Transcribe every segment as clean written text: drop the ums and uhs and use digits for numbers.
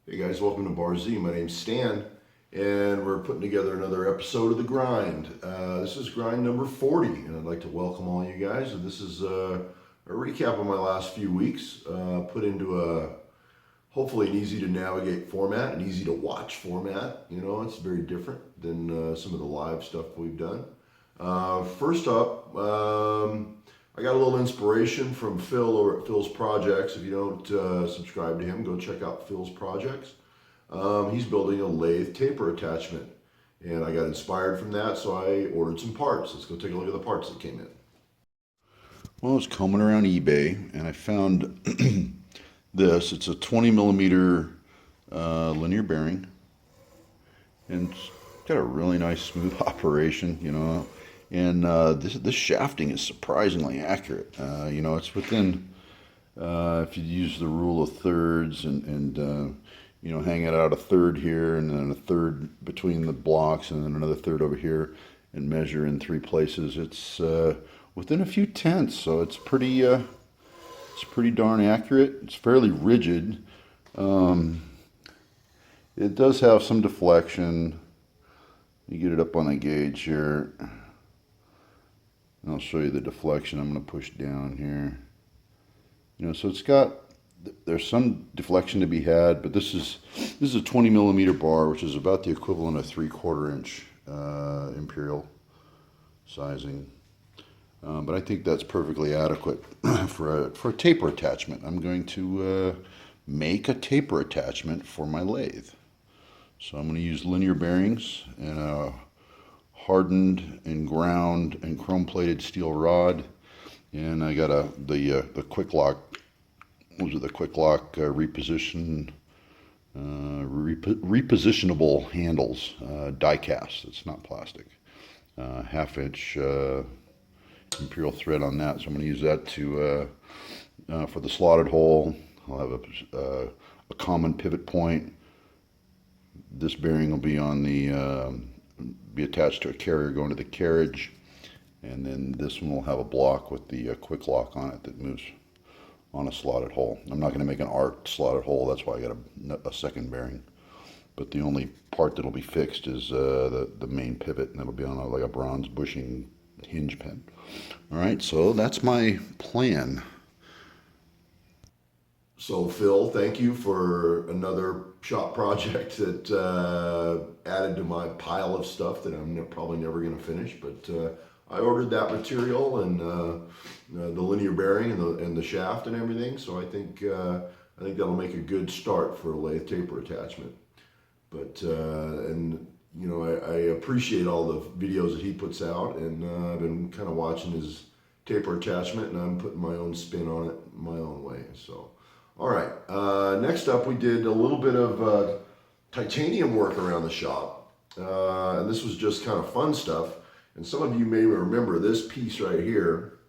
Hey guys, welcome to Bar Z. My name's Stan, and we're putting together another episode of The Grind. This is grind number 40, and I'd like to welcome all you guys. And this is a recap of my last few weeks, put into a hopefully an easy to navigate format, an easy to watch format. You know, it's very different than some of the live stuff we've done. First up, I got a little inspiration from Phil over at Phil's Projects. If you don't subscribe to him, go check out Phil's Projects. He's building a lathe taper attachment, and I got inspired from that, so I ordered some parts. Let's go take a look at the parts that came in. Well, I was combing around eBay and I found this. It's a 20 millimeter linear bearing, and it's got a really nice smooth operation, you know. And this shafting is surprisingly accurate. You know, it's within, if you use the rule of thirds and you know, hang it out a third here and then a third between the blocks and then another third over here and measure in three places, it's within a few tenths, so it's pretty darn accurate. It's fairly rigid. It does have some deflection. You get it up on the gauge here. I'll show you the deflection. I'm going to push down here. You know, so it's got, there's some deflection to be had, but this is a 20 millimeter bar, which is about the equivalent of 3/4 inch imperial sizing. But I think that's perfectly adequate for a taper attachment. I'm going to make a taper attachment for my lathe. So I'm going to use linear bearings and a hardened and ground and chrome plated steel rod, and I got the quick lock. Those are the quick lock repositionable handles, die cast. It's not plastic. 1/2 inch imperial thread on that, so I'm going to use that to for the slotted hole. I'll have a common pivot point. This bearing will be on the be attached to a carrier going to the carriage, and then this one will have a block with the quick lock on it that moves on a slotted hole. I'm not going to make an arced slotted hole, that's why I got a second bearing. But the only part that'll be fixed is the main pivot, and it'll be on like a bronze bushing hinge pin. All right, so that's my plan. So Phil, thank you for another shop project that added to my pile of stuff that I'm probably never going to finish. But I ordered that material and the linear bearing and the shaft and everything. So I think that'll make a good start for a lathe taper attachment. But and you know, I appreciate all the videos that he puts out, and I've been kind of watching his taper attachment, and I'm putting my own spin on it my own way. So. All right, next up we did a little bit of titanium work around the shop. And this was just kind of fun stuff. And some of you may remember this piece right here.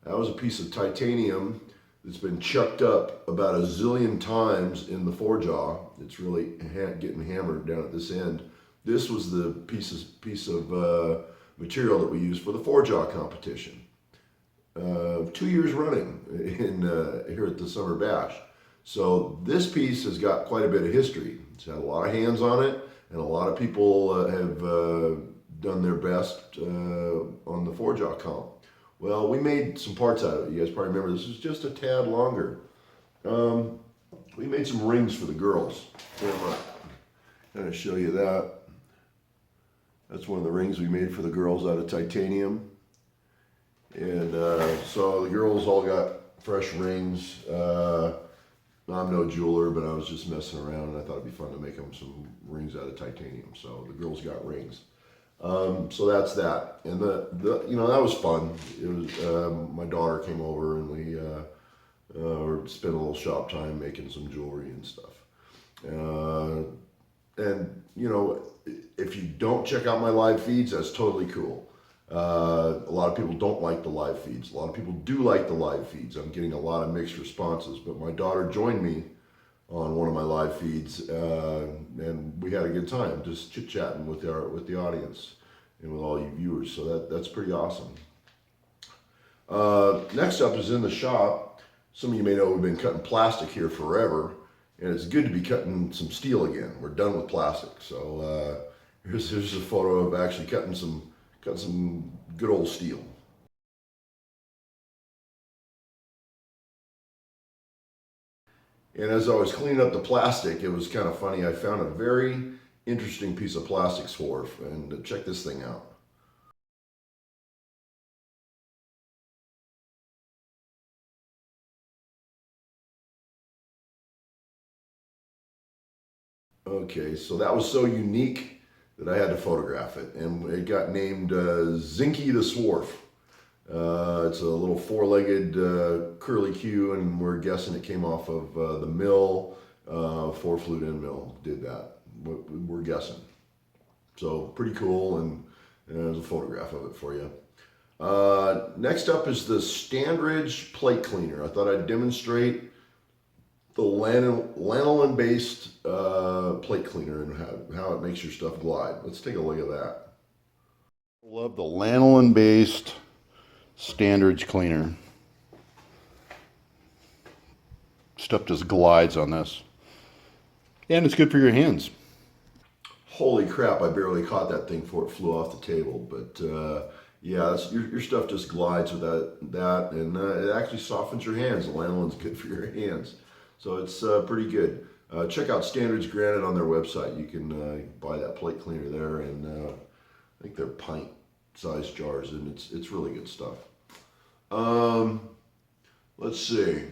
That was a piece of titanium that's been chucked up about a zillion times in the forejaw. It's really getting hammered down at this end. This was the piece of material that we used for the forejaw competition. 2 years running here at the Summer Bash. So this piece has got quite a bit of history. It's had a lot of hands on it, and a lot of people have done their best on the forejaw comp. Well, we made some parts out of it. You guys probably remember this is just a tad longer. We made some rings for the girls. I'm going to show you that. That's one of the rings we made for the girls out of titanium. And so the girls all got fresh rings. I'm no jeweler, but I was just messing around, and I thought it'd be fun to make them some rings out of titanium. So the girls got rings. So that's that. And you know, that was fun. It was my daughter came over, and we spent a little shop time making some jewelry and stuff. And you know, if you don't check out my live feeds, that's totally cool. A lot of people don't like the live feeds. A lot of people do like the live feeds. I'm getting a lot of mixed responses, but my daughter joined me on one of my live feeds, and we had a good time just chit-chatting with the audience and with all you viewers. So that's pretty awesome. Next up is in the shop. Some of you may know we've been cutting plastic here forever, And it's good to be cutting some steel again. We're done with plastic. So here's a photo of actually cutting some good old steel. And as I was cleaning up the plastic, it was kind of funny. I found a very interesting piece of plastic swarf, and check this thing out. Okay, so that was so unique that I had to photograph it, and it got named Zinke the Swarf. It's a little four-legged curly Q, and we're guessing it came off of the mill, four-flute end mill did that. We're guessing. So pretty cool, and there's a photograph of it for you. Next up is the Standridge plate cleaner. I thought I'd demonstrate the lanolin-based plate cleaner and how it makes your stuff glide. Let's take a look at that. Love the lanolin-based Standridge cleaner. Stuff just glides on this. And it's good for your hands. Holy crap, I barely caught that thing before it flew off the table. But yeah, your stuff just glides with that and it actually softens your hands. The lanolin's good for your hands. So it's pretty good. Check out Standridge Granite on their website. You can buy that plate cleaner there, and I think they're pint-sized jars, and it's really good stuff. Let's see.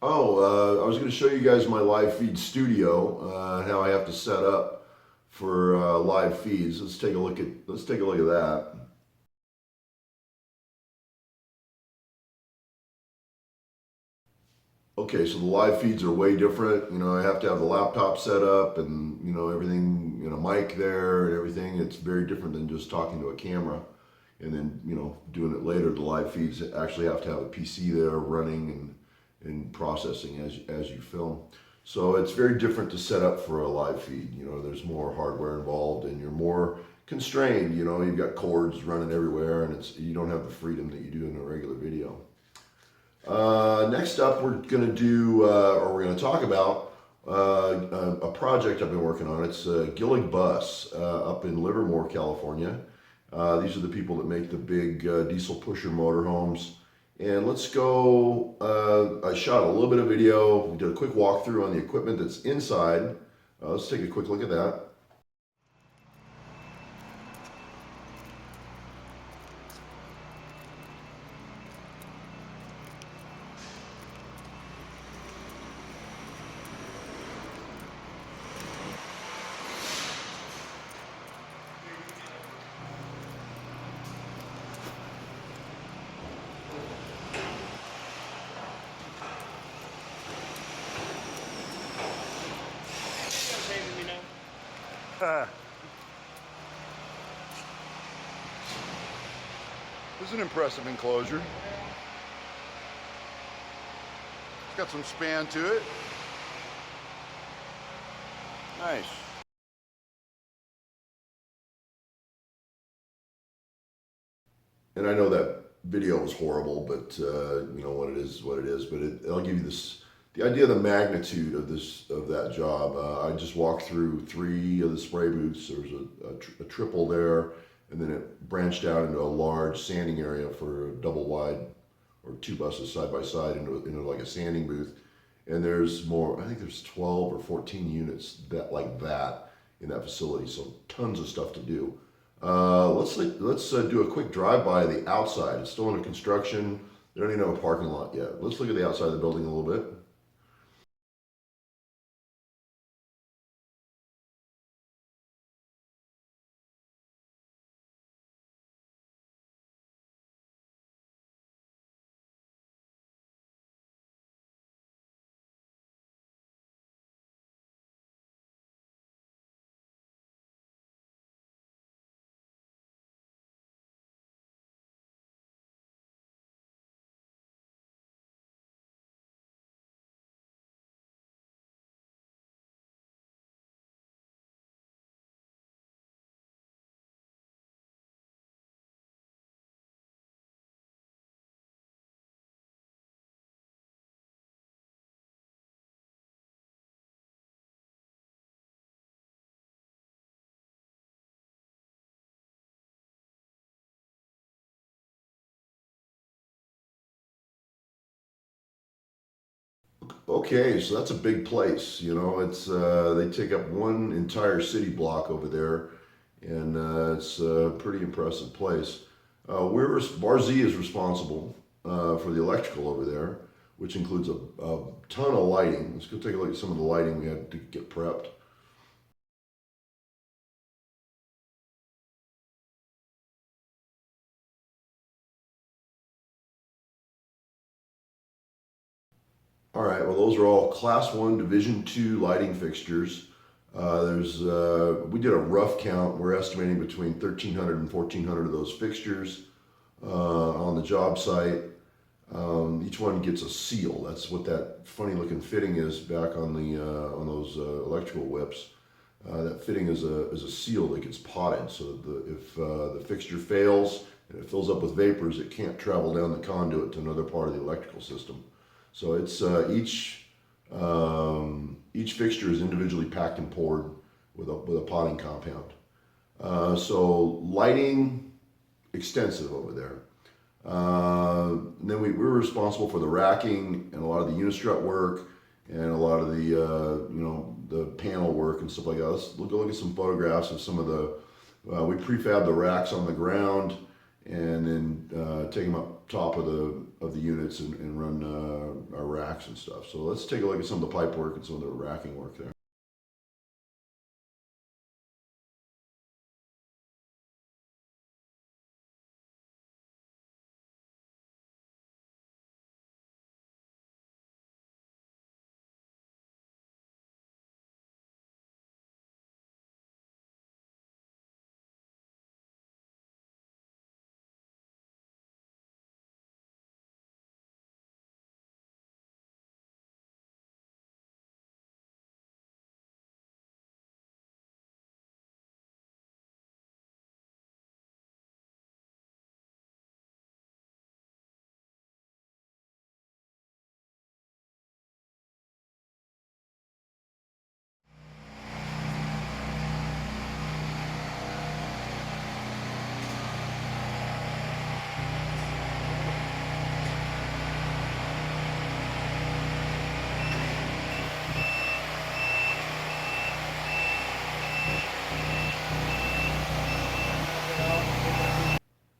Oh, I was going to show you guys my live feed studio, how I have to set up for live feeds. Let's take a look at that. Okay, so the live feeds are way different. You know, I have to have the laptop set up and, you know, everything, you know, mic there and everything. It's very different than just talking to a camera and then, you know, doing it later. The live feeds actually have to have a PC there running and processing as you film. So it's very different to set up for a live feed. You know, there's more hardware involved and you're more constrained. You know, you've got cords running everywhere and you don't have the freedom that you do in a regular video. Next up, we're going to do, or we're going to talk about a project I've been working on. It's Gillig Bus up in Livermore, California. These are the people that make the big diesel pusher motorhomes. And let's go, I shot a little bit of video. We did a quick walkthrough on the equipment that's inside. Let's take a quick look at that. This is an impressive enclosure. It's got some span to it. Nice. And I know that video was horrible, but you know what it is, But I'll give you the idea of the magnitude of that job. I just walked through 3 of the spray booths. There was a triple there, and then it branched out into a large sanding area for a double wide, or 2 buses side by side into like a sanding booth. And there's more. I think there's 12 or 14 units like that in that facility. So tons of stuff to do. Let's do a quick drive-by of the outside. It's still under construction. They don't even have a parking lot yet. Let's look at the outside of the building a little bit. Okay, so that's a big place. You know, it's they take up one entire city block over there, and it's a pretty impressive place. Bar Z is responsible for the electrical over there, which includes a ton of lighting. Let's go take a look at some of the lighting we had to get prepped. All right, well, those are all Class 1 Division 2 lighting fixtures. We did a rough count. We're estimating between 1,300 and 1,400 of those fixtures on the job site. Each one gets a seal. That's what that funny looking fitting is back on the on those electrical whips. That fitting is a seal that gets potted, so that if the fixture fails and it fills up with vapors, it can't travel down the conduit to another part of the electrical system. So it's each fixture is individually packed and poured with a potting compound. So lighting extensive over there. Then we were responsible for the racking and a lot of the unistrut work and a lot of the the panel work and stuff like that. Let's go look at some photographs of some of the. We prefab the racks on the ground and then take them up top of the units and run our racks and stuff. So let's take a look at some of the pipe work and some of the racking work there.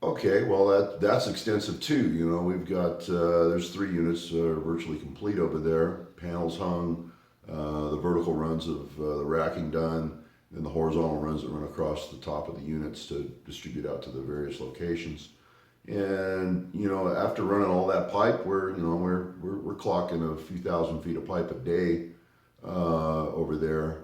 Okay, well that's extensive too. You know, we've got there's 3 units virtually complete over there. Panels hung, the vertical runs of the racking done, and the horizontal runs that run across the top of the units to distribute out to the various locations. And you know, after running all that pipe, we're clocking a few thousand feet of pipe a day over there.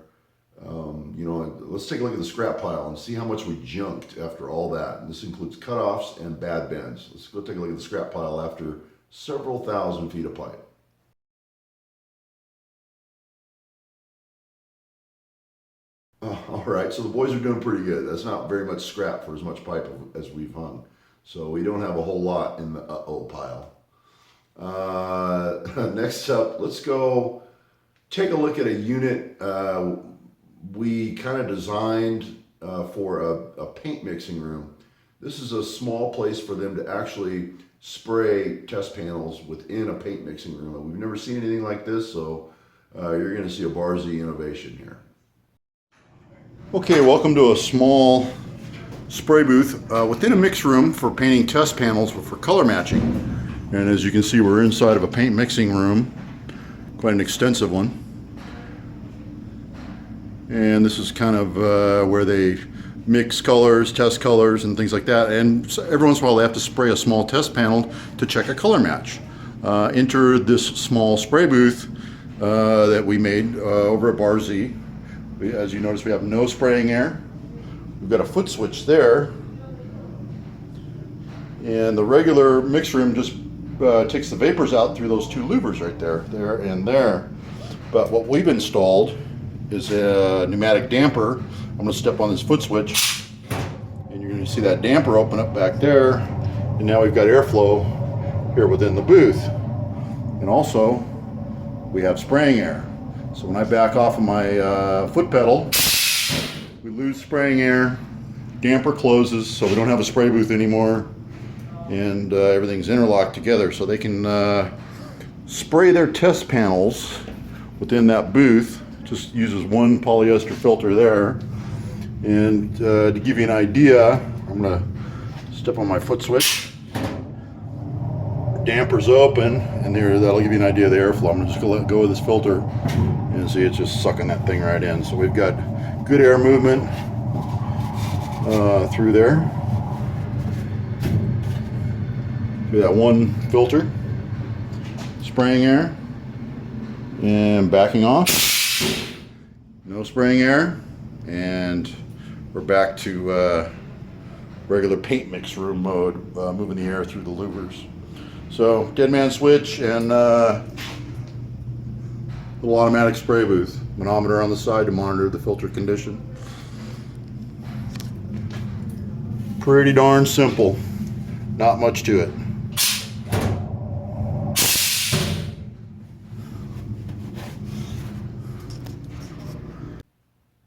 You know, let's take a look at the scrap pile and see how much we junked after all that. And this includes cutoffs and bad bends. Let's go take a look at the scrap pile after several thousand feet of pipe. All right, so the boys are doing pretty good. That's not very much scrap for as much pipe as we've hung. So we don't have a whole lot in the uh-oh pile. Next up, let's go take a look at a unit we kind of designed for a paint mixing room. This is a small place for them to actually spray test panels within a paint mixing room. We've never seen anything like this, so you're going to see a Bar Z innovation here. Okay, welcome to a small spray booth within a mix room for painting test panels for color matching. And as you can see, we're inside of a paint mixing room, quite an extensive one. And this is kind of where they mix colors, test colors, and things like that. And so every once in a while, they have to spray a small test panel to check a color match. Enter this small spray booth that we made over at Bar Z. As you notice, we have no spraying air. We've got a foot switch there. And the regular mix room just takes the vapors out through those 2 louvers right there, and there. But what we've installed is a pneumatic damper. I'm going to step on this foot switch, and you're going to see that damper open up back there. And now we've got airflow here within the booth. And also, we have spraying air. So when I back off of my foot pedal, we lose spraying air, damper closes, so we don't have a spray booth anymore, and everything's interlocked together, so they can spray their test panels within that booth. Just uses one polyester filter there. And to give you an idea, I'm gonna step on my foot switch. Damper's open, and there, that'll give you an idea of the airflow. I'm just gonna let go of this filter and see it's just sucking that thing right in. So we've got good air movement through there, through that one filter, spraying air and backing off. No spraying air, and we're back to regular paint mix room mode, moving the air through the louvers. So dead man switch and little automatic spray booth. Manometer on the side to monitor the filter condition. Pretty darn simple. Not much to it.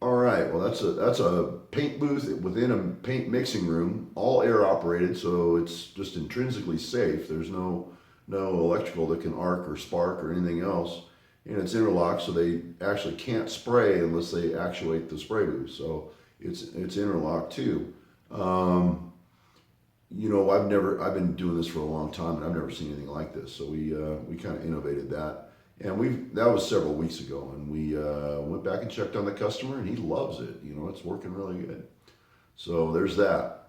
All right, well that's a paint booth within a paint mixing room, all air operated, so it's just intrinsically safe. There's no electrical that can arc or spark or anything else, and it's interlocked, so they actually can't spray unless they actuate the spray booth. So it's interlocked too. You know, I've been doing this for a long time, and I've never seen anything like this. So we kind of innovated that. And that was several weeks ago, and we went back and checked on the customer, and he loves it. You know, it's working really good. So there's that.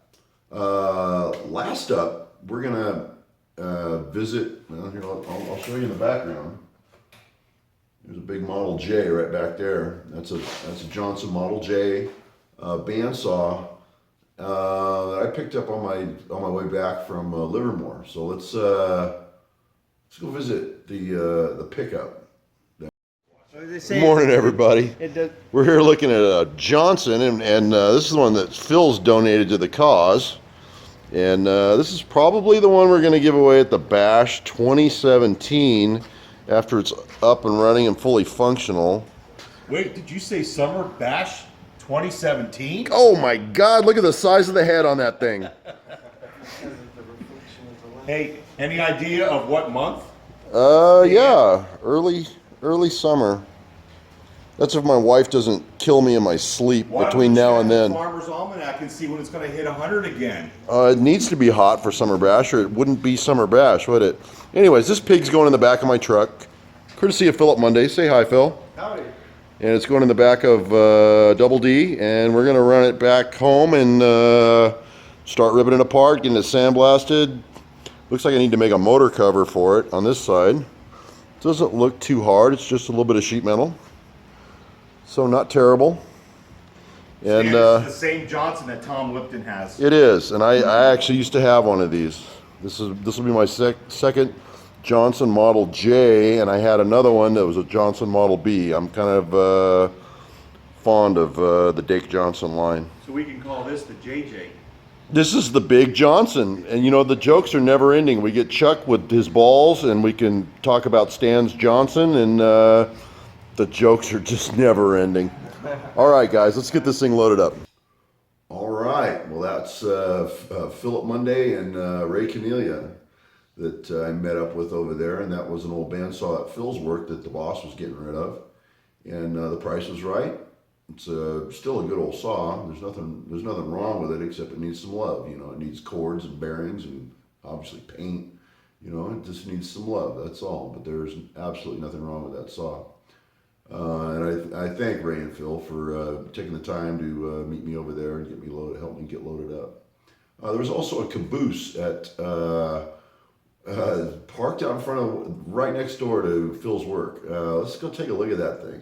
Last up, we're gonna visit. Well, here I'll show you in the background. There's a big Model J right back there. That's a Johnson Model J bandsaw that I picked up on my way back from Livermore. So let's go visit the pickup. Good Morning, everybody. We're here looking at a Johnson, and this is the one that Phil's donated to the cause. And this is probably the one we're going to give away at the Bash 2017 after it's up and running and fully functional. Wait, did you say Summer Bash 2017? Oh my God, look at the size of the head on that thing. Hey, any idea of what month? Yeah, early summer. That's if my wife doesn't kill me in my sleep between now and then. Farmer's Almanac and see when it's going to hit 100 again. It needs to be hot for Summer Bash, or it wouldn't be Summer Bash, would it? Anyways, this pig's going in the back of my truck, courtesy of Philip Monday. Say hi, Phil. Howdy. And it's going in the back of Double D, and we're going to run it back home and start ripping it apart, getting it sandblasted. Looks like I need to make a motor cover for it on this side. Doesn't look too hard. It's just a little bit of sheet metal. So not terrible. And it's the same Johnson that Tom Lipton has. it is, and I actually used to have one of these. This will be my second Johnson Model J, and I had another one that was a Johnson Model B. I'm kind of fond of the Dake Johnson line. So we can call this the JJ. This is the Big Johnson, and you know, the jokes are never ending. We get Chuck with his balls, and we can talk about Stan's Johnson, and the jokes are just never ending. All right, guys, let's get this thing loaded up. All right, well that's Philip Monday and Ray Canelia that I met up with over there, and that was an old bandsaw at Phil's work that the boss was getting rid of, and the price was right. It's still a good old saw. There's nothing wrong with it except it needs some love. You know, it needs cords and bearings and obviously paint. You know, it just needs some love. That's all. But there's absolutely nothing wrong with that saw. And I thank Ray and Phil for taking the time to meet me over there and get me loaded, help me get loaded up. There was also a caboose at parked out in front of, right next door to Phil's work. Let's go take a look at that thing.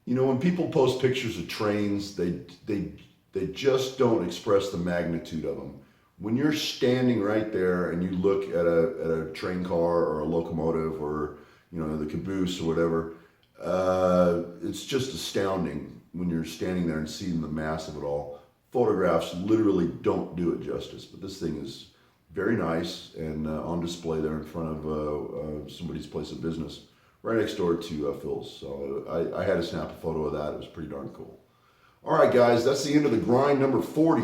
You know, when people post pictures of trains, they just don't express the magnitude of them. When you're standing right there and you look at a train car or a locomotive or, you know, the caboose or whatever, it's just astounding when you're standing there and seeing the mass of it all. Photographs literally don't do it justice, but this thing is very nice and on display there in front of somebody's place of business, right next door to Phil's. So I had to snap a photo of that. It was pretty darn cool. All right, guys, that's the end of the grind number 40.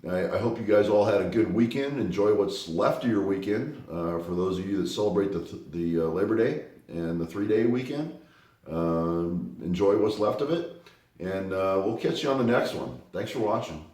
I hope you guys all had a good weekend. Enjoy what's left of your weekend. For those of you that celebrate the Labor Day and the 3-day weekend, enjoy what's left of it. And we'll catch you on the next one. Thanks for watching.